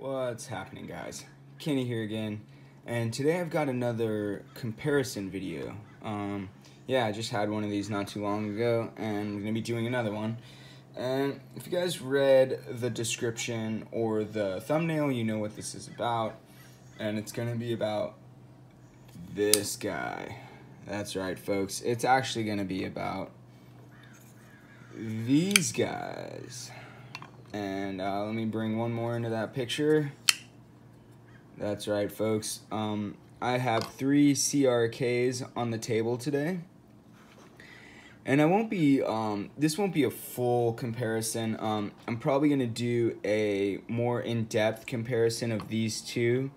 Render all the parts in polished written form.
What's happening, guys? Kenny here again, and today I've got another comparison video. Yeah, I just had one of these not too long ago, and I'm going to be doing another one. And if you guys read the description or the thumbnail, you know what this is about, and it's going to be about this guy. That's right, folks. It's actually going to be about these guys. And let me bring one more into that picture. That's right, folks. I have 3 CRKs on the table today. And I won't be, this won't be a full comparison. I'm probably going to do a more in-depth comparison of these two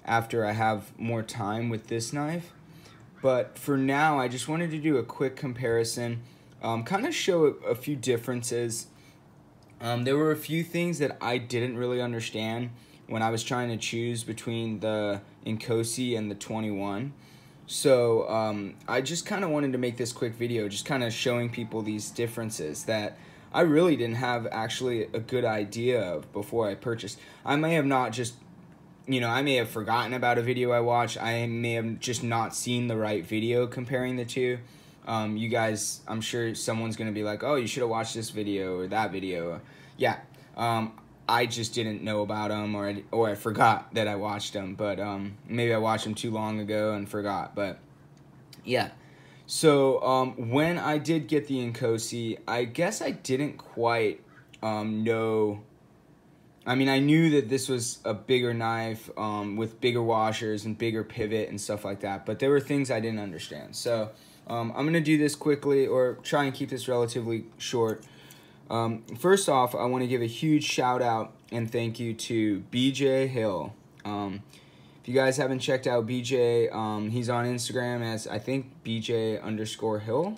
after I have more time with this knife. But for now, I just wanted to do a quick comparison, kind of show a few differences. There were a few things that I didn't really understand when I was trying to choose between the Inkosi and the 21. So I just kind of wanted to make this quick video, just kind of showing people these differences that I really didn't have actually a good idea of before I purchased. I may have not just, I may have forgotten about a video I watched. I may have just not seen the right video comparing the two. You guys, I'm sure someone's going to be like, oh, you should have watched this video or that video. Yeah, I just didn't know about them, or I forgot that I watched them. But maybe I watched them too long ago and forgot. But yeah, so when I did get the Inkosi, I guess I didn't quite know. I mean, I knew that this was a bigger knife with bigger washers and bigger pivot and stuff like that. But there were things I didn't understand. So I'm going to do this quickly, or try and keep this relatively short. First off, I want to give a huge shout out and thank you to BJ Hill. If you guys haven't checked out BJ, he's on Instagram as, I think, BJ_Hill,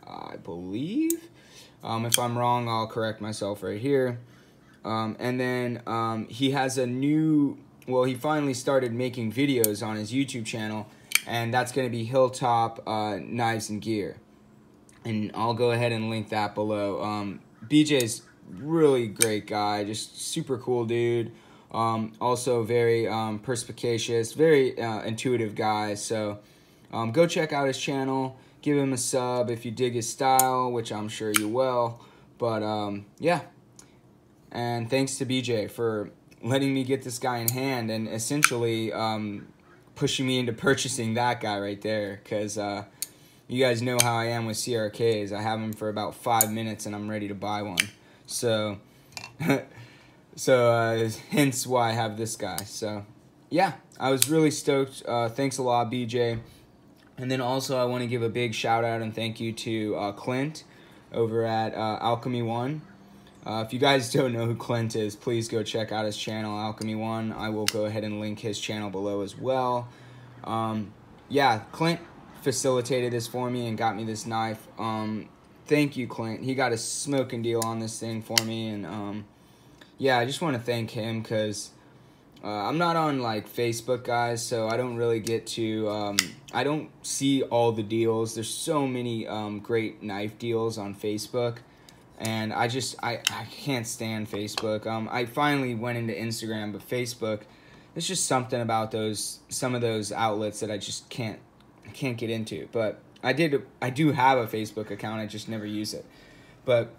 I believe. If I'm wrong, I'll correct myself right here. And then he has a new, well, he finally started making videos on his YouTube channel, and that's going to be Hilltop Knives and Gear. And I'll go ahead and link that below. BJ's really great guy, just super cool dude. Also very perspicacious, very intuitive guy. So go check out his channel, give him a sub if you dig his style, which I'm sure you will. But yeah, and thanks to BJ for letting me get this guy in hand and essentially pushing me into purchasing that guy right there, because you guys know how I am with CRKs. I have them for about 5 minutes and I'm ready to buy one. So, hence why I have this guy. So, yeah, I was really stoked. Thanks a lot, BJ. And then also I want to give a big shout out and thank you to Clint over at Alchemy One. If you guys don't know who Clint is, please go check out his channel, Alchemy One. I will go ahead and link his channel below as well. Yeah, Clint facilitated this for me and got me this knife. Thank you, Clint. He got a smoking deal on this thing for me, and yeah, I just want to thank him because I'm not on like Facebook, guys, so I don't really get to I don't see all the deals. There's so many great knife deals on Facebook, and I can't stand Facebook. I finally went into Instagram, but Facebook, there's just something about some of those outlets that I just can't get into. But I do have a Facebook account, I just never use it. But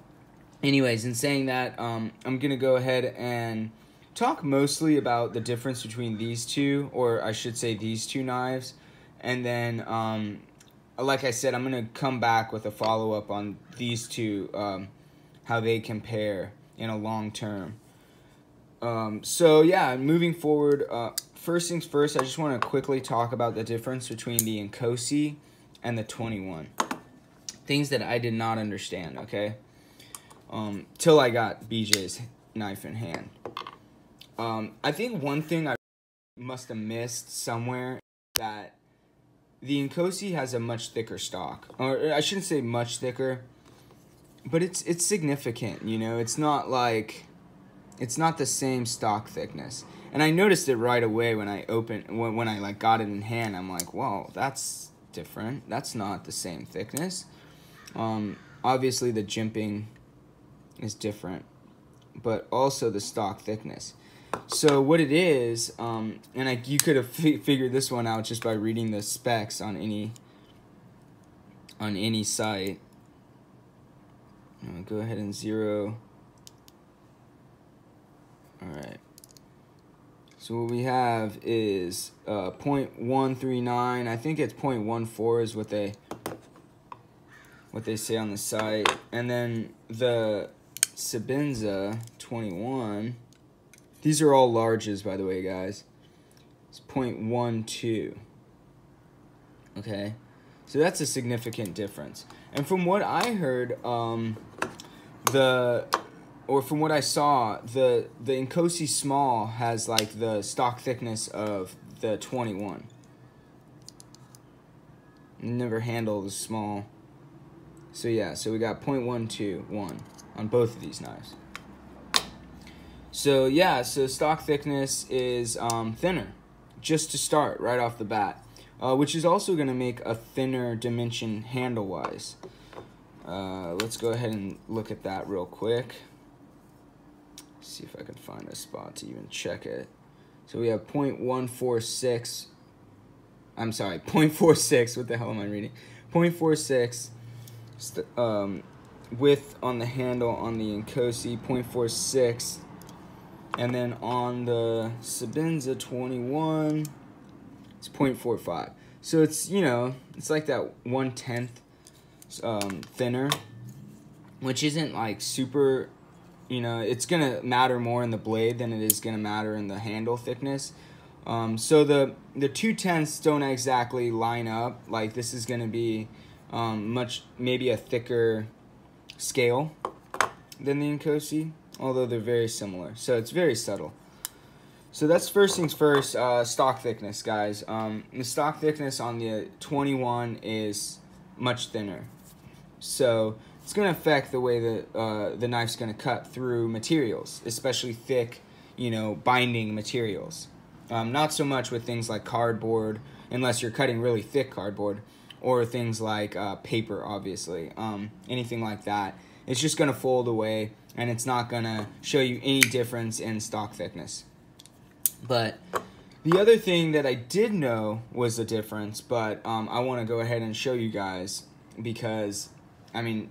anyways, in saying that, I'm gonna go ahead and talk mostly about the difference between these two, or I should say these two knives, and then like I said, I'm gonna come back with a follow-up on these two, how they compare in a long term. So yeah, moving forward, first things first, I just want to quickly talk about the difference between the Inkosi and the 21. Things that I did not understand, okay? Till I got BJ's knife in hand. I think one thing I must have missed somewhere is that the Inkosi has a much thicker stock. Or I shouldn't say much thicker, but it's significant, It's not like, it's not the same stock thickness. And I noticed it right away when I when I like got it in hand. I'm like, whoa, that's different. That's not the same thickness. Obviously the jimping is different, but also the stock thickness. So what it is, and you could have figured this one out just by reading the specs on any site. Go ahead and zero. All right. So what we have is 0.139. I think it's 0.14 is what they say on the site. And then the Sebenza 21. These are all larges, by the way, guys. It's 0.12. Okay, so that's a significant difference. And from what I heard, from what I saw, the Inkosi small has like the stock thickness of the 21. Never handled the small. So yeah, so we got 0.121 on both of these knives. So yeah, so stock thickness is thinner, just to start right off the bat, which is also going to make a thinner dimension handle-wise. Let's go ahead and look at that real quick. See if I can find a spot to even check it. So we have 0.146. I'm sorry, 0.46. What the hell am I reading? 0.46 width on the handle on the Inkosi, 0.46. And then on the Sebenza 21, it's 0.45. So it's, you know, it's like that 1/10 thinner, which isn't like super, you know, it's going to matter more in the blade than it is going to matter in the handle thickness. So the 2/10 don't exactly line up. Like this is going to be maybe a thicker scale than the Inkosi, although they're very similar. So it's very subtle. So that's first things first, stock thickness, guys. The stock thickness on the 21 is much thinner. So it's going to affect the way that the knife's going to cut through materials, especially thick, you know, binding materials. Not so much with things like cardboard, unless you're cutting really thick cardboard, or things like paper, obviously. Anything like that. It's just going to fold away, and it's not going to show you any difference in stock thickness. But the other thing that I did know was a difference, but I want to go ahead and show you guys because, I mean,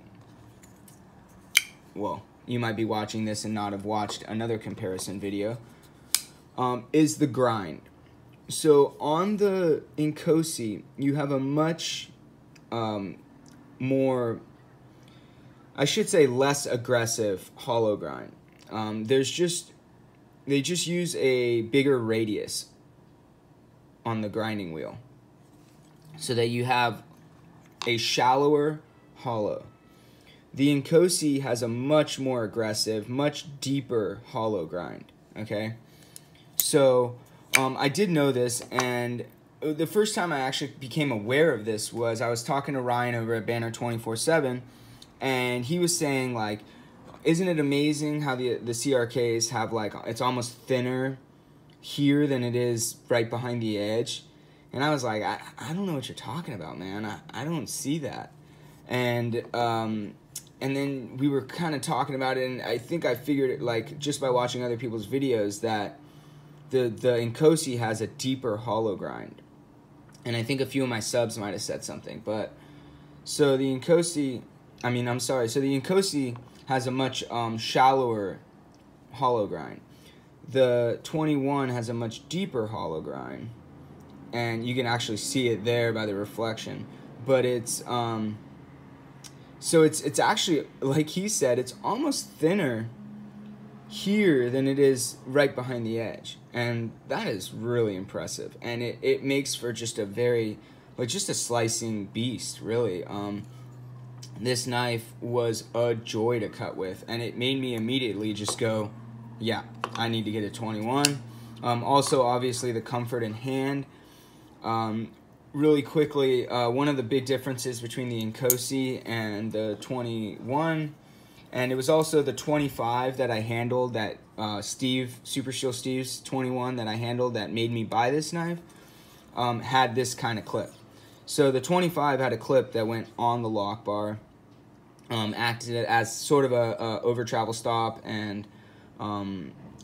well, you might be watching this and not have watched another comparison video, is the grind. So on the Inkosi, you have a much more, I should say less aggressive hollow grind. They just use a bigger radius on the grinding wheel so that you have a shallower hollow. The Inkosi has a much more aggressive, much deeper hollow grind, okay? So I did know this, and the first time I actually became aware of this was I was talking to Ryan over at Banner 24/7, and he was saying, like, isn't it amazing how the CRKs have, like, it's almost thinner here than it is right behind the edge? And I was like, I don't know what you're talking about, man. I don't see that. And then we were kind of talking about it, and I think I figured it, like, just by watching other people's videos, that the Inkosi has a deeper hollow grind. And I think a few of my subs might have said something. But, so the Inkosi, so the Inkosi has a much shallower hollow grind. The 21 has a much deeper hollow grind, and you can actually see it there by the reflection. But it's so it's actually, like he said, it's almost thinner here than it is right behind the edge, and that is really impressive. And it makes for just a very, like, just a slicing beast, really. This knife was a joy to cut with, and it made me immediately just go, yeah, I need to get a 21. Also, obviously, the comfort in hand. Really quickly, one of the big differences between the Inkosi and the 21, and it was also the 25 that I handled, that Super Steel Steve's 21 that I handled that made me buy this knife, had this kind of clip. So the 25 had a clip that went on the Lockbar, acted as sort of a over travel stop, and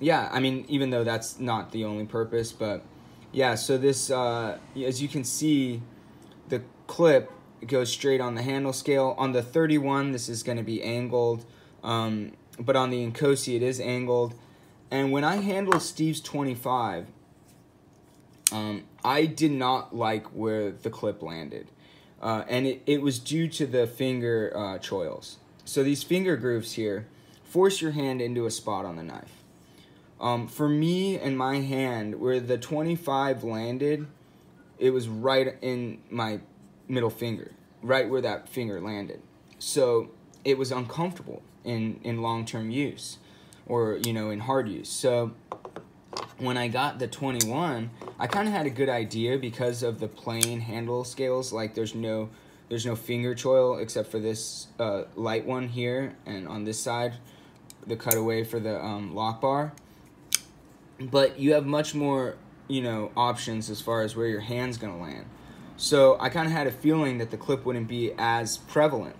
yeah, I mean, even though that's not the only purpose, but yeah, so this, as you can see, the clip goes straight on the handle scale. On the 31, this is going to be angled, but on the Inkosi, it is angled. And when I handled Steve's 25, I did not like where the clip landed. And it was due to the finger choils. So these finger grooves here force your hand into a spot on the knife. For me and my hand, where the 25 landed, it was right in my middle finger, right where that finger landed. So it was uncomfortable in long-term use, or, you know, in hard use. So when I got the 21, I kind of had a good idea because of the plain handle scales. Like there's no finger choil except for this light one here, and on this side, the cutaway for the Lockbar. But you have much more, you know, options as far as where your hand's gonna land. So I kind of had a feeling that the clip wouldn't be as prevalent.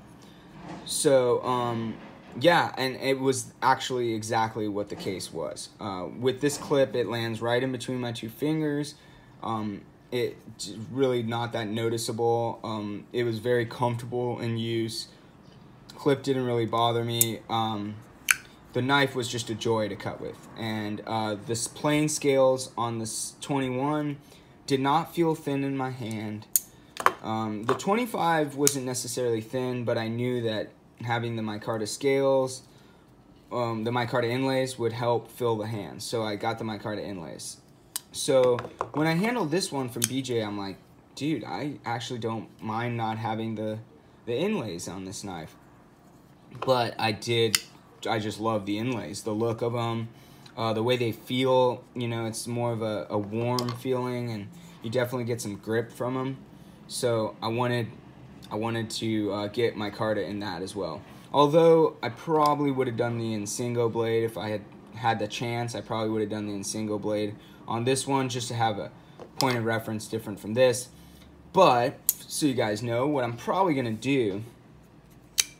So yeah, and it was actually exactly what the case was. With this clip, it lands right in between my two fingers. It's really not that noticeable. It was very comfortable in use. Clip didn't really bother me. The knife was just a joy to cut with. And this plain scales on this 21 did not feel thin in my hand. The 25 wasn't necessarily thin, but I knew that having the micarta scales, the micarta inlays would help fill the hand. So I got the micarta inlays. So when I handled this one from BJ, I'm like, dude, I actually don't mind not having the inlays on this knife. But I just love the inlays, the look of them, the way they feel. You know, it's more of a warm feeling, and you definitely get some grip from them. So I wanted to get micarta in that as well. Although I probably would have done the Insingo blade if I had the chance. I probably would have done the Insingo blade on this one just to have a point of reference different from this. But so you guys know what I'm probably gonna do.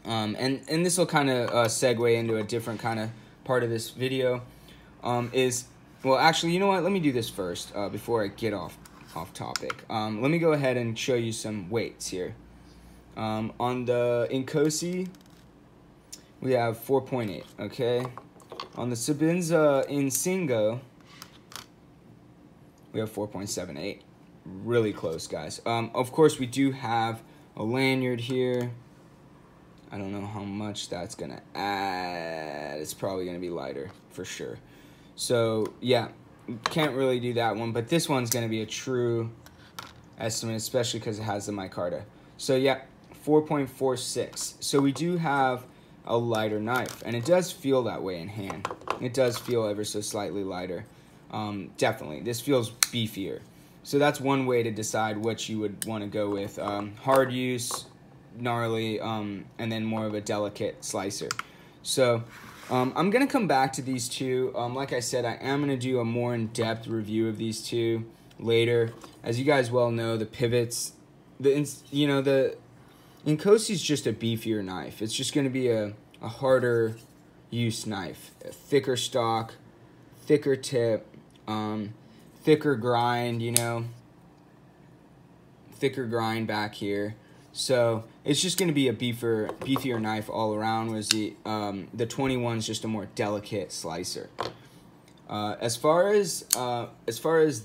And this will kind of segue into a different kind of part of this video, well, actually, you know what? Let me do this first before I get off topic. Let me go ahead and show you some weights here. On the Inkosi, we have 4.8, okay? On the Sebenza Insingo, we have 4.78. Really close, guys. Of course, we do have a lanyard here. I don't know how much that's gonna add. It's probably gonna be lighter for sure. So yeah, can't really do that one, but this one's gonna be a true estimate, especially because it has the micarta. So yeah, 4.46. So we do have a lighter knife, and it does feel that way in hand. It does feel ever so slightly lighter. Definitely, this feels beefier. So that's one way to decide what you would want to go with. Hard use, gnarly, and then more of a delicate slicer. So I'm gonna come back to these two. Like I said, I am gonna do a more in-depth review of these two later. As you guys well know, the pivots, the Inkosi is just a beefier knife. It's just gonna be a harder use knife, a thicker stock, thicker tip, thicker grind, you know, thicker grind back here. So it's just going to be a beefier knife all around, whereas the 21 is just a more delicate slicer. As far as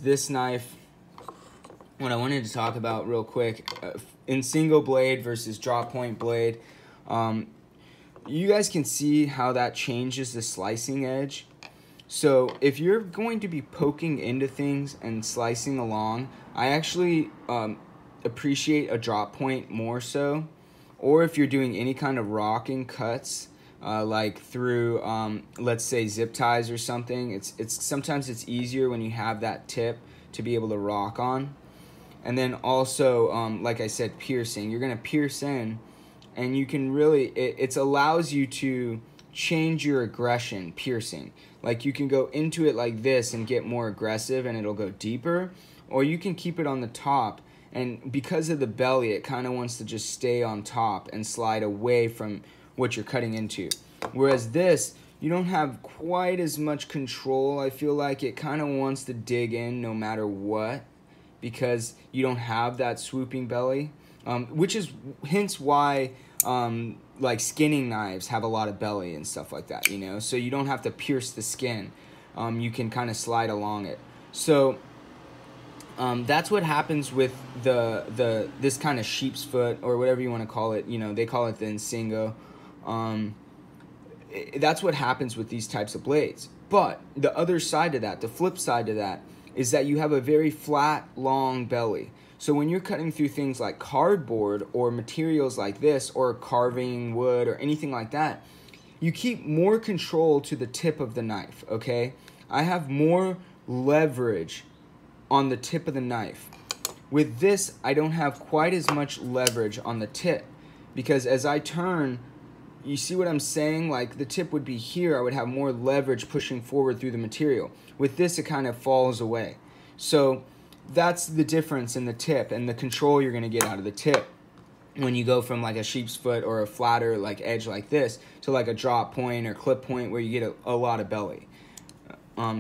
this knife, what I wanted to talk about real quick, Insingo blade versus drop point blade. You guys can see how that changes the slicing edge. So if you're going to be poking into things and slicing along, I actually appreciate a drop point more so. Or if you're doing any kind of rocking cuts, like through let's say zip ties or something, sometimes it's easier when you have that tip to be able to rock on. And then also, like I said, piercing. You're gonna pierce in, and you can really, it allows you to change your aggression piercing. Like you can go into it like this and get more aggressive and it'll go deeper, or you can keep it on the top, and because of the belly it kind of wants to just stay on top and slide away from what you're cutting into. Whereas this, you don't have quite as much control. I feel like it kind of wants to dig in no matter what, because you don't have that swooping belly, which is hence why like skinning knives have a lot of belly and stuff like that, you know, so you don't have to pierce the skin. You can kind of slide along it. So that's what happens with this kind of sheep's foot, or whatever you want to call it. You know, they call it the Insingo. That's what happens with these types of blades. But the other side of that, the flip side of that, is that you have a very flat, long belly. So when you're cutting through things like cardboard or materials like this, or carving wood or anything like that, you keep more control to the tip of the knife, okay? I have more leverage on the tip of the knife. With this, I don't have quite as much leverage on the tip, because as I turn, you see what I'm saying? Like, the tip would be here. I would have more leverage pushing forward through the material. With this, it kind of falls away. So that's the difference in the tip and the control you're going to get out of the tip when you go from like a sheep's foot or a flatter like edge like this to like a drop point or clip point where you get a lot of belly.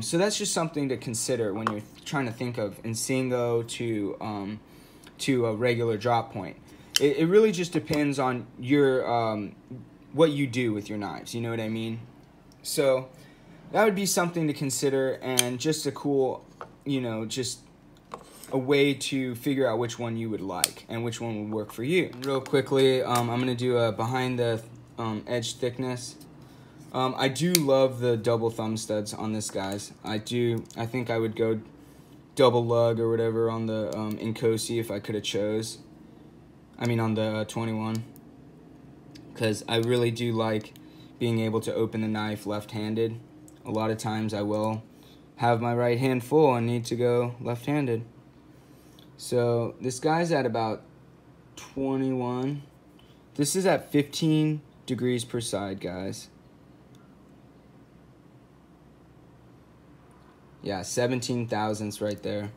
So that's just something to consider when you're trying to think of Insingo to a regular drop point. It really just depends on your what you do with your knives, you know what I mean? So that would be something to consider, and just a cool, you know, just a way to figure out which one you would like and which one would work for you. Real quickly, I'm going to do a behind the edge thickness. I do love the double thumb studs on this, guys. I think I would go double lug or whatever on the Inkosi if I could have chose. I mean on the 21. Because I really do like being able to open the knife left-handed. A lot of times I will have my right hand full and need to go left-handed. So this guy's at about 21. This is at 15 degrees per side, guys. Yeah, 17 thousandths right there.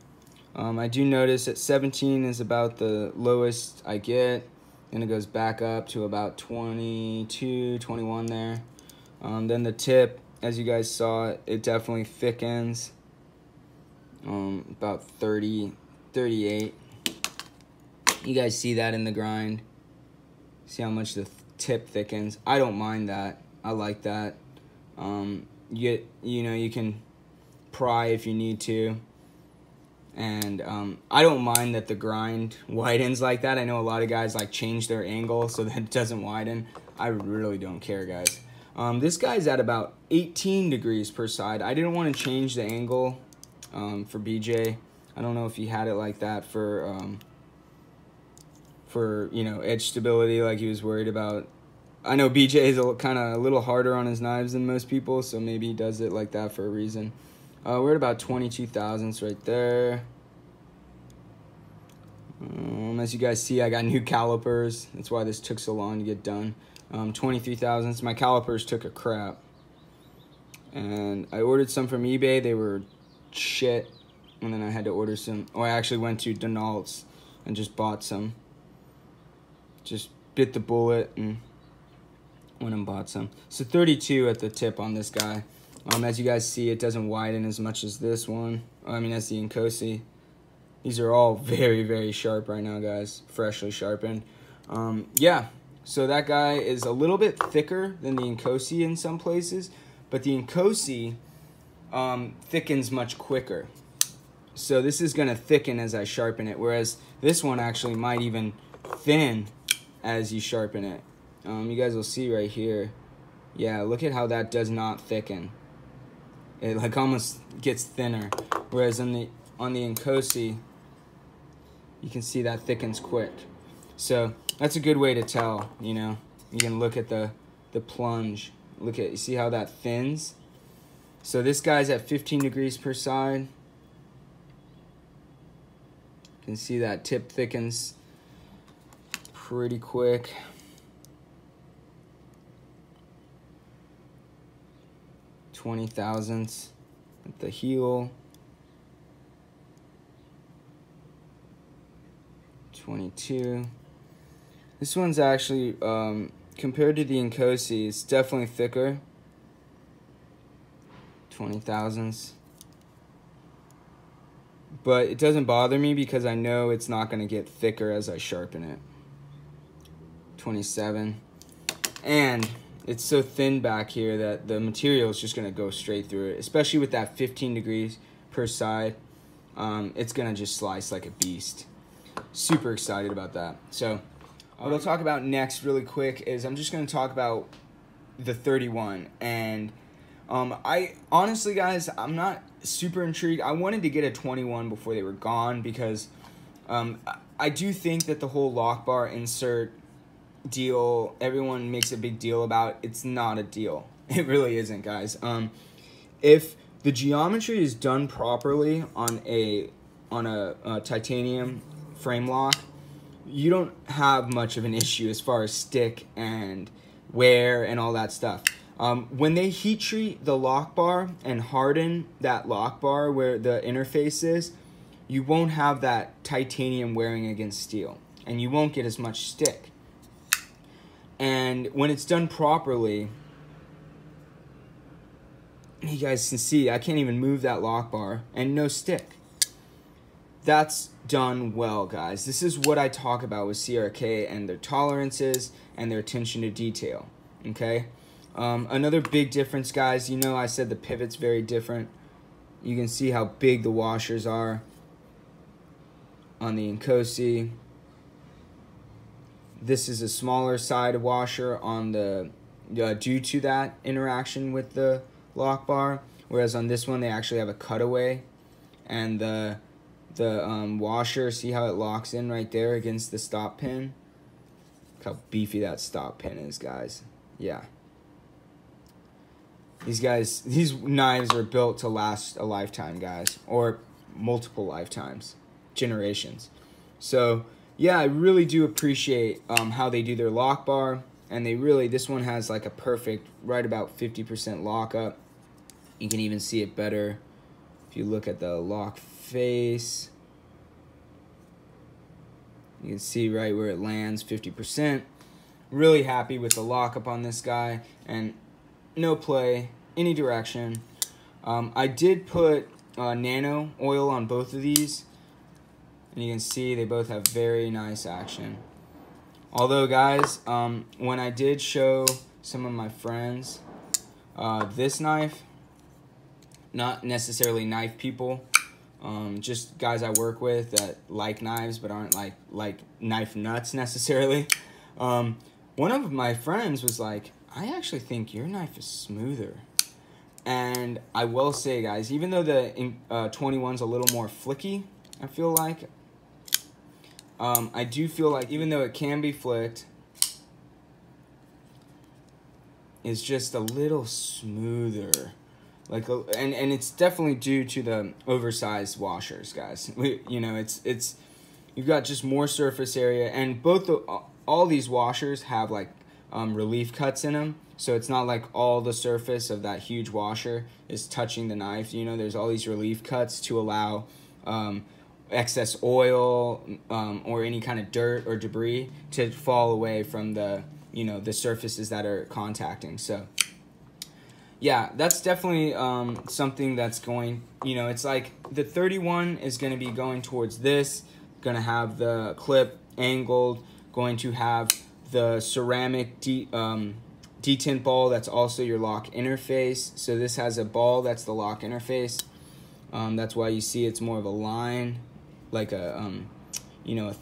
I do notice that 17 is about the lowest I get, and it goes back up to about 22, 21 there. Then the tip, as you guys saw, it definitely thickens. About 30, 38. You guys see that in the grind? See how much the tip thickens? I don't mind that. I like that. You know, you can pry if you need to. And I don't mind that the grind widens like that. I know a lot of guys like change their angle so that it doesn't widen. I really don't care, guys. This guy's at about 18 degrees per side. I didn't want to change the angle for BJ. I don't know if he had it like that for you know, edge stability, like he was worried about. I know BJ is kind of a little harder on his knives than most people, so maybe he does it like that for a reason. We're at about 22 thousandths right there. As you guys see, I got new calipers. That's why this took so long to get done. 23 thousandths. My calipers took a crap. And I ordered some from eBay. They were shit. And then I had to order some. Oh, I actually went to Donald's and just bought some. Just bit the bullet and went and bought some. So 32 at the tip on this guy. As you guys see, it doesn't widen as much as this one. I mean, as the Inkosi. These are all very, very sharp right now, guys. Freshly sharpened. Yeah, so that guy is a little bit thicker than the Inkosi in some places, but the Inkosi thickens much quicker. So this is going to thicken as I sharpen it, whereas this one actually might even thin as you sharpen it. You guys will see right here. Yeah, look at how that does not thicken. It like almost gets thinner, whereas on the Inkosi, you can see that thickens quick. So that's a good way to tell, you know. You can look at the plunge. Look at, you see how that thins? So this guy's at 15 degrees per side. You can see that tip thickens pretty quick. $20 thousandths at the heel. 22. This one's actually, compared to the Inkosi, it's definitely thicker. 20 thousandths. But it doesn't bother me because I know it's not going to get thicker as I sharpen it. 27. And it's so thin back here that the material is just going to go straight through it, especially with that 15 degrees per side. It's going to just slice like a beast. Super excited about that. So what I'll talk about next really quick is I'm just going to talk about the 31. And I honestly, guys, I'm not super intrigued. I wanted to get a 21 before they were gone because I do think that the whole Lockbar insert deal, everyone makes a big deal about. It's not a deal. It really isn't, guys. If the geometry is done properly on a titanium frame lock, you don't have much of an issue as far as stick and wear and all that stuff. When they heat treat the Lockbar and harden that Lockbar where the interface is, you won't have that titanium wearing against steel, and you won't get as much stick. And when it's done properly, you guys can see I can't even move that Lockbar and no stick. That's done well, guys. This is what I talk about with CRK and their tolerances and their attention to detail, okay? Another big difference, guys, you know I said the pivot's very different. You can see how big the washers are on the Inkosi. This is a smaller side washer on the due to that interaction with the Lockbar, whereas on this one they actually have a cutaway, and the washer, see how it locks in right there against the stop pin? Look how beefy that stop pin is, guys. Yeah. These knives are built to last a lifetime, guys, or multiple lifetimes, generations. So yeah, I really do appreciate how they do their Lockbar, and this one has like a perfect, right about 50% lockup. You can even see it better if you look at the lock face. You can see right where it lands, 50%. Really happy with the lockup on this guy, and no play, any direction. I did put nano oil on both of these, and you can see they both have very nice action. Although, guys, when I did show some of my friends this knife, not necessarily knife people, just guys I work with that like knives but aren't like knife nuts necessarily, one of my friends was like, I actually think your knife is smoother. And I will say, guys, even though the 21's a little more flicky, I feel like, I do feel like even though it can be flicked, it's just a little smoother. And it's definitely due to the oversized washers, guys. It's you've got just more surface area, and all these washers have like relief cuts in them, so it's not like all the surface of that huge washer is touching the knife. There's all these relief cuts to allow excess oil or any kind of dirt or debris to fall away from the surfaces that are contacting. So yeah, that's definitely something that's going, it's like the 31 is going to be going towards this, going to have the clip angled, going to have the ceramic detint ball that's also your lock interface. So this has a ball that's the lock interface. That's why you see it's more of a line, like a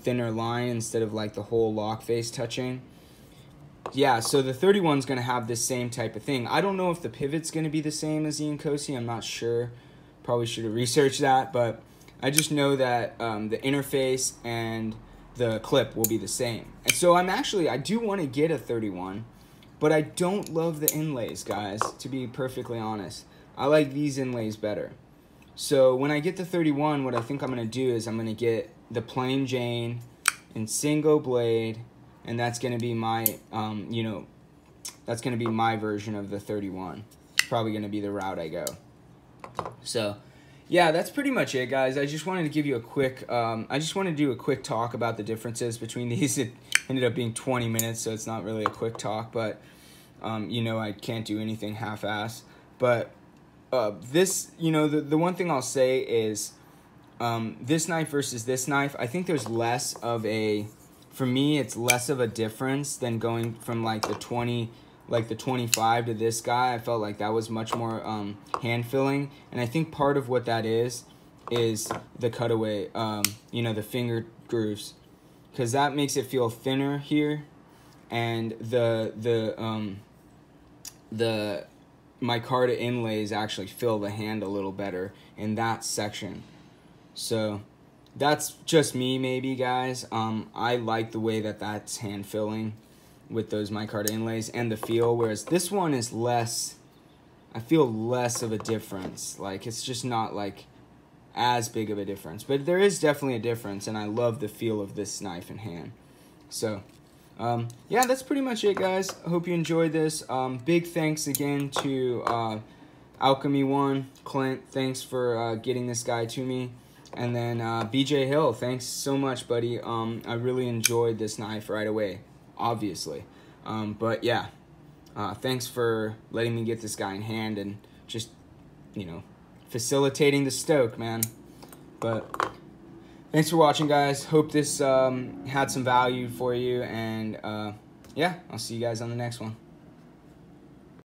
thinner line instead of like the whole lock face touching. Yeah, so the 31's going to have this same type of thing. I don't know if the pivot's going to be the same as the Inkosi. I'm not sure. Probably should have researched that, but I just know that the interface and the clip will be the same. And so I do want to get a 31, but I don't love the inlays, guys, to be perfectly honest. I like these inlays better. So when I get the 31, what I think I'm going to do is I'm going to get the plain Jane Insingo blade, and that's going to be my, that's going to be my version of the 31. It's probably going to be the route I go. So yeah, that's pretty much it, guys. I just wanted to give you a quick, I just want to do a quick talk about the differences between these. It ended up being 20 minutes, so it's not really a quick talk, but, I can't do anything half-ass. But this, you know, the one thing I'll say is this knife versus this knife, I think there's less of a, for me, it's less of a difference than going from like the 25 to this guy. I felt like that was much more hand filling, and I think part of what that is the cutaway, you know, the finger grooves, because that makes it feel thinner here, and the micarta inlays actually fill the hand a little better in that section. So that's just me, maybe, guys. I like the way that that's hand filling with those micarta inlays and the feel, whereas this one is less, I feel less of a difference. Like, it's just not like as big of a difference, but there is definitely a difference, and I love the feel of this knife in hand. So yeah, that's pretty much it, guys. I hope you enjoyed this. Big thanks again to Alchemy One, Clint, thanks for getting this guy to me. And then BJ Hill, thanks so much, buddy. I really enjoyed this knife right away, obviously. But yeah, thanks for letting me get this guy in hand and just, you know, facilitating the stoke, man. But thanks for watching, guys. Hope this had some value for you, and yeah, I'll see you guys on the next one.